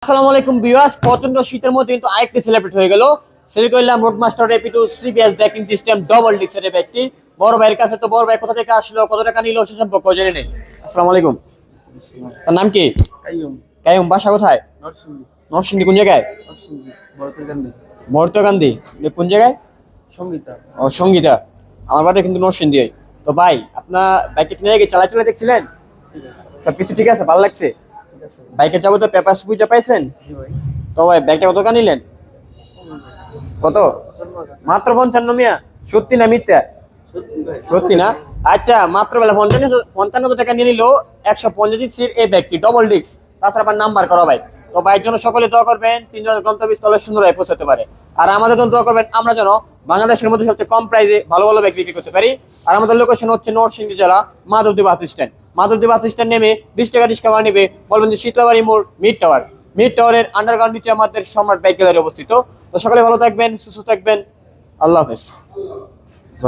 আসসালামু আলাইকুম ভিউয়ার্স, প্রচন্ড শীতের মধ্যে কিন্তু আরেকটি সেলিব্রেট হয়ে গেল। সেল করলাম রোডমাস্টার এপি2 3BS ব্যাকিং সিস্টেম ডবল ডিক্সের এই ব্যাগটি। বড় ভাইয়ের কাছে, তো বড় ভাই কোথা থেকে আসলো, কত টাকা নিল সে সম্পর্কে জেনে নেই। আসসালামু আলাইকুম। তার নাম কি? কাইয়ুম। কাইয়ুম, বাসা কোথায়? নরসিংদী। নরসিংদী কোন জায়গায়? নরসিংদী বরতগান্দি। মর্তকান্দি কোন জায়গায়? সঙ্গীতা। ও সঙ্গীতা। আমার বাড়ি কিন্তু নরসিংদী। তো ভাই, আপনার বাইকে কিনে গিয়ে চালা দেখছিলেন? ঠিক আছে। সবকিছু ঠিক আছে? ভালো লাগছে? ঠিক আছে। বাইকের যাবতীয় পেপারস বুঝে পাইছেন? জি ভাই। তো ভাই ব্যাগটা কত টাকা নিলেন? কত? মাত্র 55 মিয়া? সত্যি না মিথ্যা? সত্যি ভাই। সত্যি না? আচ্ছা, মাত্র বেলা 55 টাকা নিয়ে নিল 150 সির এই ব্যাগটি ডবল ডিস্ক, তাছাড়া আবার নাম্বার করা ভাই। তো ভাইয়ের জন্য সকলে দোয়া করবেন, তিনজনের গন্তব্যস্থলে সুন্দরভাবে পৌঁছাতে পারে। আর আমাদের জন্য দোয়া করবেন, আমরা যেন বাংলাদেশের মধ্যে সবচেয়ে কম প্রাইসে ভালো ভালো ব্যাগ বিক্রি করতে পারি। আর আমাদের লোকেশন হচ্ছে নরসিংদী জেলা Madhabdi bus stand. Madhabdi bus stand নেমে 20 টাকা ডিসকাউন্ট নেবে, বলবেন যে শীতলাবাড়ি মোড় মিড টাওয়ার। মিড টাওয়ারের আন্ডারগ্রাউন্ড নিচে আমাদের সম্রাট বাইক গ্যালারি অবস্থিত। তো সকলে ভালো থাকবেন, সুস্থ থাকবেন। আল্লাহ হাফেজ।